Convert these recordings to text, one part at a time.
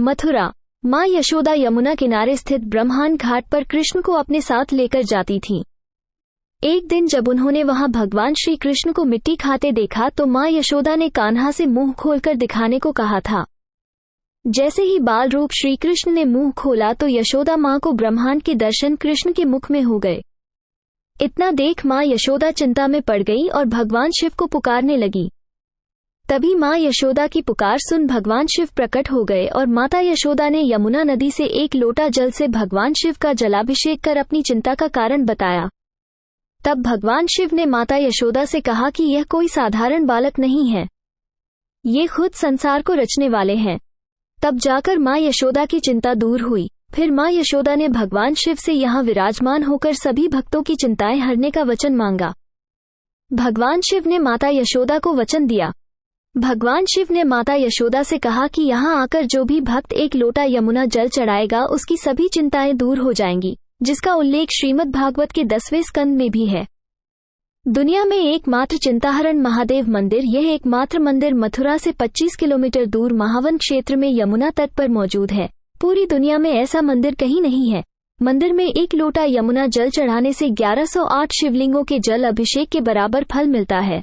मथुरा। माँ यशोदा यमुना किनारे स्थित ब्रह्मांड घाट पर कृष्ण को अपने साथ लेकर जाती थीं। एक दिन जब उन्होंने वहां भगवान श्री कृष्ण को मिट्टी खाते देखा तो माँ यशोदा ने कान्हा से मुंह खोलकर दिखाने को कहा था। जैसे ही बाल रूप श्री कृष्ण ने मुंह खोला तो यशोदा माँ को ब्रह्मांड के दर्शन कृष्ण के मुख में हो गए। इतना देख माँ यशोदा चिंता में पड़ गई और भगवान शिव को पुकारने लगी। तभी माँ यशोदा की पुकार सुन भगवान शिव प्रकट हो गए और माता यशोदा ने यमुना नदी से एक लोटा जल से भगवान शिव का जलाभिषेक कर अपनी चिंता का कारण बताया। तब भगवान शिव ने माता यशोदा से कहा कि यह कोई साधारण बालक नहीं है, ये खुद संसार को रचने वाले हैं। तब जाकर माँ यशोदा की चिंता दूर हुई। फिर माँ यशोदा ने भगवान शिव से यहाँ विराजमान होकर सभी भक्तों की चिंताएं हरने का वचन मांगा। भगवान शिव ने माता यशोदा को वचन दिया। भगवान शिव ने माता यशोदा से कहा कि यहाँ आकर जो भी भक्त एक लोटा यमुना जल चढ़ाएगा उसकी सभी चिंताएं दूर हो जाएंगी, जिसका उल्लेख श्रीमद् भागवत के 10वें स्कंद में भी है। दुनिया में एकमात्र चिंताहरण महादेव मंदिर, यह एकमात्र मंदिर मथुरा से 25 किलोमीटर दूर महावन क्षेत्र में यमुना तट पर मौजूद है। पूरी दुनिया में ऐसा मंदिर कहीं नहीं है। मंदिर में एक लोटा यमुना जल चढ़ाने से 1108 शिवलिंगों के जल अभिषेक के बराबर फल मिलता है।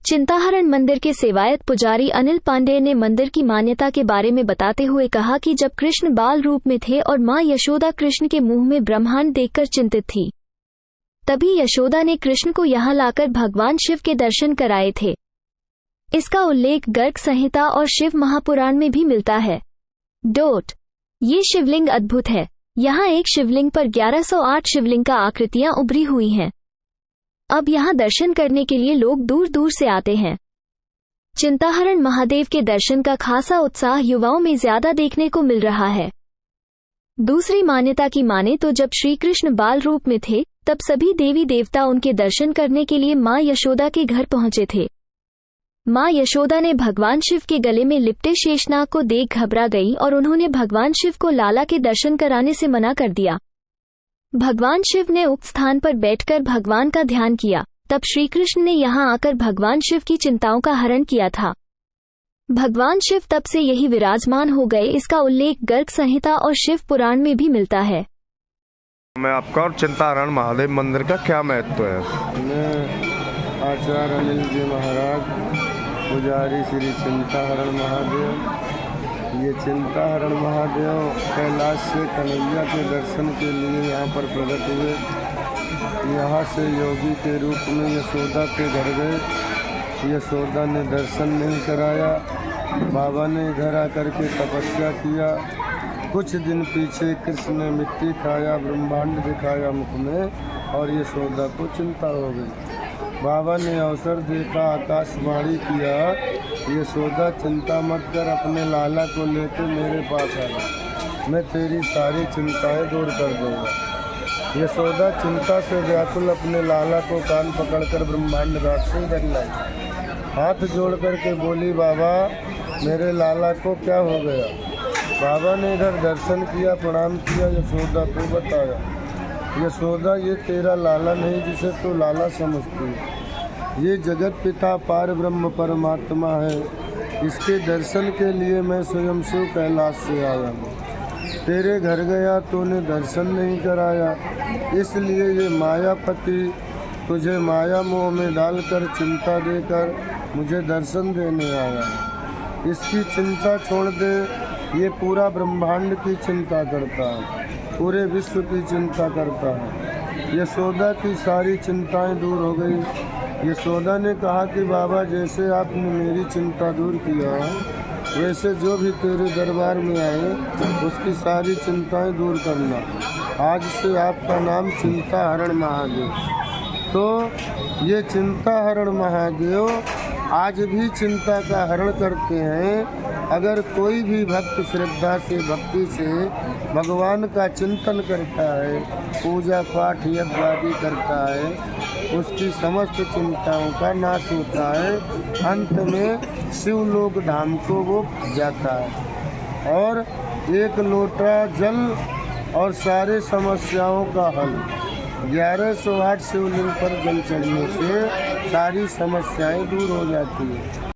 चिंताहरण मंदिर के सेवायत पुजारी अनिल पांडेय ने मंदिर की मान्यता के बारे में बताते हुए कहा कि जब कृष्ण बाल रूप में थे और माँ यशोदा कृष्ण के मुंह में ब्रह्मांड देखकर चिंतित थी, तभी यशोदा ने कृष्ण को यहाँ लाकर भगवान शिव के दर्शन कराए थे। इसका उल्लेख गर्ग संहिता और शिव महापुराण में भी मिलता है। ये शिवलिंग अद्भुत है। यहाँ एक शिवलिंग पर 1108 शिवलिंग का आकृतियां उभरी हुई हैं। अब यहाँ दर्शन करने के लिए लोग दूर दूर से आते हैं। चिंताहरण महादेव के दर्शन का खासा उत्साह युवाओं में ज्यादा देखने को मिल रहा है। दूसरी मान्यता की माने तो जब श्री कृष्ण बाल रूप में थे तब सभी देवी देवता उनके दर्शन करने के लिए माँ यशोदा के घर पहुंचे थे। माँ यशोदा ने भगवान शिव के गले में लिपटे शेषनाग को देख घबरा गई और उन्होंने भगवान शिव को लाला के दर्शन कराने से मना कर दिया। भगवान शिव ने उक्त स्थान पर बैठकर भगवान का ध्यान किया। तब श्री कृष्ण ने यहाँ आकर भगवान शिव की चिंताओं का हरण किया था। भगवान शिव तब से यही विराजमान हो गए। इसका उल्लेख गर्ग संहिता और शिव पुराण में भी मिलता है। मैं आपका और चिंताहरण महादेव मंदिर का क्या महत्व है? मैं आचार्य अनिल जी महाराज, पुजारी श्री चिंताहरण महादेव। ये चिंताहरण महादेव कैलाश से कन्हैया के दर्शन के लिए यहाँ पर प्रकट हुए। यहाँ से योगी के रूप में यशोदा के घर गए। यशोदा ने दर्शन नहीं कराया। बाबा ने घर आकर के तपस्या किया। कुछ दिन पीछे कृष्ण ने मिट्टी खाया, ब्रह्मांड दिखाया मुख में और यशोदा को चिंता हो गई। बाबा ने अवसर देखा, आकाशवाणी किया, यशोदा चिंता मत कर, अपने लाला को लेकर मेरे पास आना, मैं तेरी सारी चिंताएं दूर कर दूंगा। यशोदा चिंता से व्याकुल अपने लाला को कान पकड़कर ब्रह्मांड घाट से इधर लाई। हाथ जोड़ करके बोली, बाबा मेरे लाला को क्या हो गया? बाबा ने इधर दर्शन किया, प्रणाम किया, यशोदा को बताया, यशोदा ये तेरा लाला नहीं जिसे तू लाला समझती है, ये जगत पिता पार ब्रह्म परमात्मा है। इसके दर्शन के लिए मैं स्वयं शिव कैलाश से आया हूँ। तेरे घर गया तूने दर्शन नहीं कराया, इसलिए ये मायापति तुझे माया मोह में डालकर चिंता देकर मुझे दर्शन देने आया है। इसकी चिंता छोड़ दे, ये पूरा ब्रह्मांड की चिंता करता है, पूरे विश्व की चिंता करता है। यशोदा की सारी चिंताएं दूर हो गई। यशोदा ने कहा कि बाबा जैसे आपने मेरी चिंता दूर किया, वैसे जो भी तेरे दरबार में आए उसकी सारी चिंताएं दूर करना। आज से आपका नाम चिंताहरण महादेव। तो ये चिंताहरण महादेव आज भी चिंता का हरण करते हैं। अगर कोई भी भक्त श्रद्धा से भक्ति से भगवान का चिंतन करता है, पूजा पाठ यज्ञ आदि करता है, उसकी समस्त चिंताओं का नाश होता है। अंत में शिवलोक धाम को वो जाता है और एक लोटा जल और सारे समस्याओं का हल। 1108 शिवलिंग पर जल चढ़ने से सारी समस्याएं दूर हो जाती है।